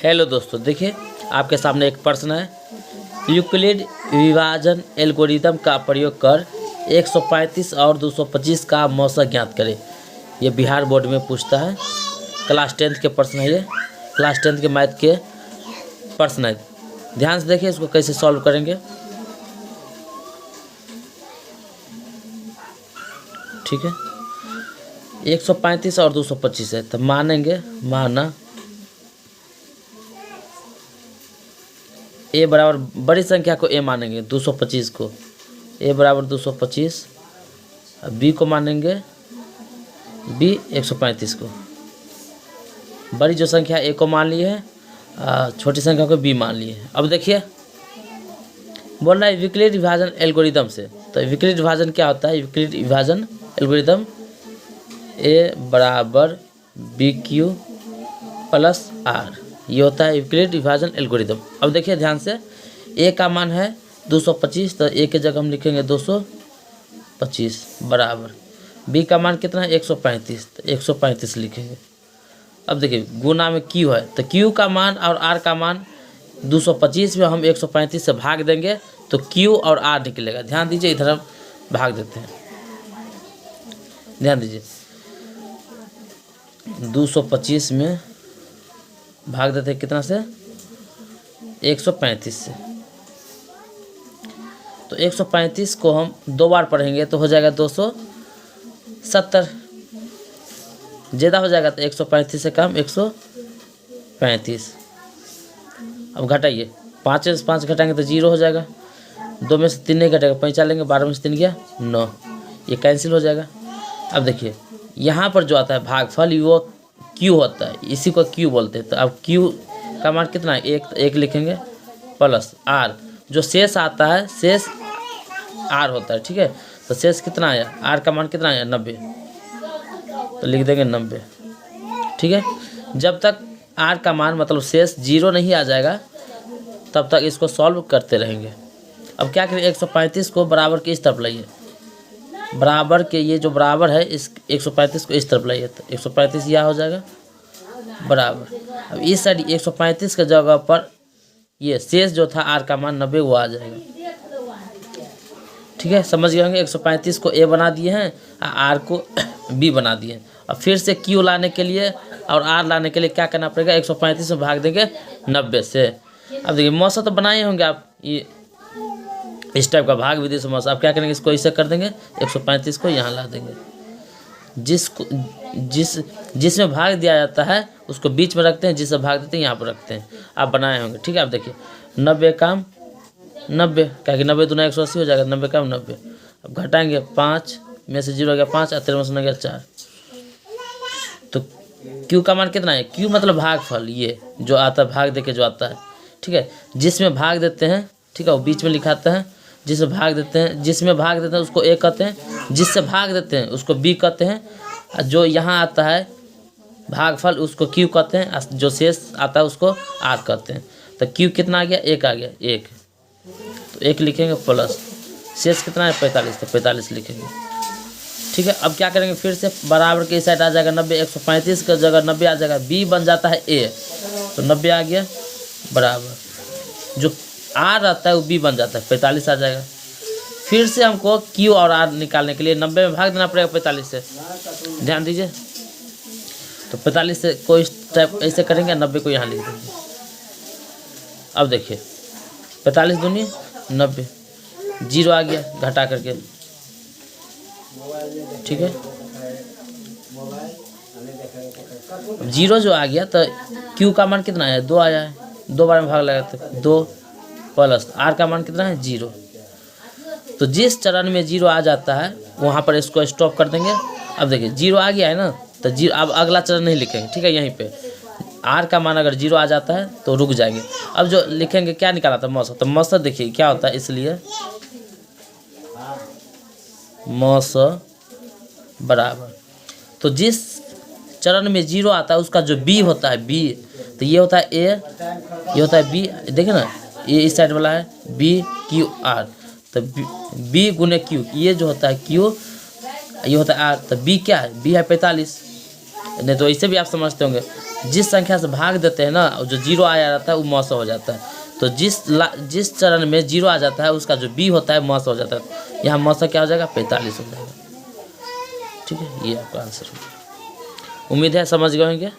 Hello दोस्तों, देखिए आपके सामने एक प्रश्न है। यूक्लिड विभाजन एल्गोरिदम का प्रयोग कर 135 और 225 का मौसा ज्ञात करें। ये बिहार बोर्ड में पूछता है। क्लास 10th के प्रश्न है। ये क्लास 10th के मैथ के प्रश्न है। ध्यान से देखिए इसको कैसे सॉल्व करेंगे। ठीक है, 135 और 225 है तो मानेंगे, माना ए बराबर बड़ी संख्या को ए मानेंगे 225 को, ए बराबर 225, बी को मानेंगे बी 135 को। बड़ी जो संख्या ए को मान लिए है, छोटी संख्या को बी मान लिए है। अब देखिए बोल रहा है यूक्लिड विभाजन एल्गोरिदम से। तो यूक्लिड विभाजन क्या होता है? यूक्लिड विभाजन एल्गोरिदम ए बराबर बी क्यू प्लस आर, ये होता है यूक्लिड विभाजन एल्गोरिदम। अब देखिए ध्यान से, ए का मान है 225 तो ए के जगह हम लिखेंगे 225 बराबर बी का मान कितना है 135 तो 135 लिखेंगे। अब देखिए गुना में क्यू है तो क्यू का मान और आर का मान 225 में हम 135 से भाग देंगे तो क्यू और आर निकलेगा। ध्यान दीजिए, इधर हम भाग देते हैं। ध्यान दीजिए, 225 में भाग देते हैं कितना से? 135 से। तो 135 को हम दो बार पढ़ेंगे तो हो जाएगा 270, ज़्यादा हो जाएगा तो 135 से कम 135। अब घटाइए, 5 में से 5 घटाएंगे तो 0 हो जाएगा, 2 में से 3 नहीं घटेगा, 5 लेंगे, 12 में से 3 गया 9, ये कैंसिल हो जाएगा। अब देखिए यहाँ पर जो आता है भागफल वो क्यू होता है, इसी को क्यू बोलते हैं। तो अब क्यू का मान कितना है? एक लिखेंगे प्लस आर, जो शेष आता है शेष आर होता है। ठीक है, तो शेष कितना आया? आर का मान कितना आया? 90, तो लिख देंगे 90। ठीक है, जब तक आर का मान मतलब शेष 0 नहीं आ जाएगा तब तक इसको सॉल्व करते रहेंगे। अब क्या करें, 135 को बराबर के इस तरफ लाइए, बराबर के ये जो बराबर है इस 135 को इस तरफ लाइए तो 135 यह हो जाएगा बराबर। अब इस साइड 135 के जगह पर ये शेष जो था आर का मान 90 वो आ जाएगा। ठीक है, समझ गए होंगे। 135 को ए बना दिए हैं, आर को बी बना दिए हैं। अब फिर से क्यू लाने के लिए और आर लाने के लिए क्या करना पड़ेगा? 135 में भाग देंगे 90 से। अब देखिए मौसा तो बनाए होंगे आप, ये इस टाइप का भाग विधि से मौसा। आप क्या करेंगे, इसको ऐसे कर देंगे, 135 को यहाँ ला देंगे। जिसमें भाग दिया जाता है उसको बीच में रखते हैं, जिससे भाग देते हैं यहाँ पर रखते हैं। आप बनाए होंगे। ठीक है, आप देखिए 90 काम 90, क्या कि 90 दूना 180 हो जाएगा, 90 काम 90। अब घटाएंगे, 5 में से 0 हो गया 5, 13 में से 9 गया 4। तो क्यू का मान कितना है? क्यू मतलब भागफल, ये जो आता है भाग दे के जो आता है। ठीक है, जिसमें भाग देते हैं, ठीक है, वो बीच में लिखाते हैं। जिसमें भाग देते हैं उसको ए कहते हैं, जिससे भाग देते हैं उसको बी कहते हैं, जो यहाँ आता है भागफल उसको क्यू कहते हैं, जो शेष आता है उसको आर कहते हैं। तो क्यू कितना आ गया? 1 आ गया, 1 तो 1 लिखेंगे प्लस शेष कितना है? 45, तो 45 लिखेंगे। ठीक है, अब क्या करेंगे, फिर से बराबर के इस साइड आ जाएगा 90, 135 का जगह 90 आ जाएगा, बी बन जाता है ए, तो 90 आ गया बराबर, जो आर आता है वो बी बन जाता है, 45 आ जाएगा। फिर से हमको क्यू और आर निकालने के लिए 90 में भाग देना पड़ेगा 45 से। ध्यान दीजिए, तो 45 से कोई टाइप ऐसे करेंगे, 90 को यहाँ लिख देंगे। अब देखिए 45 दूनी 90, 0 आ गया घटा करके। ठीक है, 0 जो आ गया तो क्यू का मान कितना है? 2 आया है, 2 बार में भाग लगाते, 2 प्लस आर का मान कितना है? 0। तो जिस चरण में 0 आ जाता है वहाँ पर इसको स्टॉप कर देंगे। अब देखिए 0 आ गया है ना, तो 0 अब अगला चरण नहीं लिखेंगे। ठीक है, यहीं पे आर का मान अगर 0 आ जाता है तो रुक जाएंगे। अब जो लिखेंगे क्या निकाला था? मौसा। तो मौसा देखिए क्या होता है, इसलिए मौसा बराबर, तो जिस चरण में 0 आता है उसका जो बी होता है, बी, तो ये होता है ए, ये होता है बी। देखिए ना, ये इस साइड वाला है बी क्यू आर, तो बी गुने क्यू, ये जो होता है क्यू, ये होता है आर, तो बी क्या है? बी है 45। नहीं तो ऐसे भी आप समझते होंगे जिस संख्या से भाग देते हैं ना, जो जीरो आया रहता है वो मौसा हो जाता है। तो जिस चरण में जीरो आ जाता है उसका जो बी होता है मौसा हो जाता है। यहाँ मौसा क्या हो जाएगा, 45 हो जाएगा। ठीक है, ये आपका आंसर हो गया। उम्मीद है समझ गए होंगे।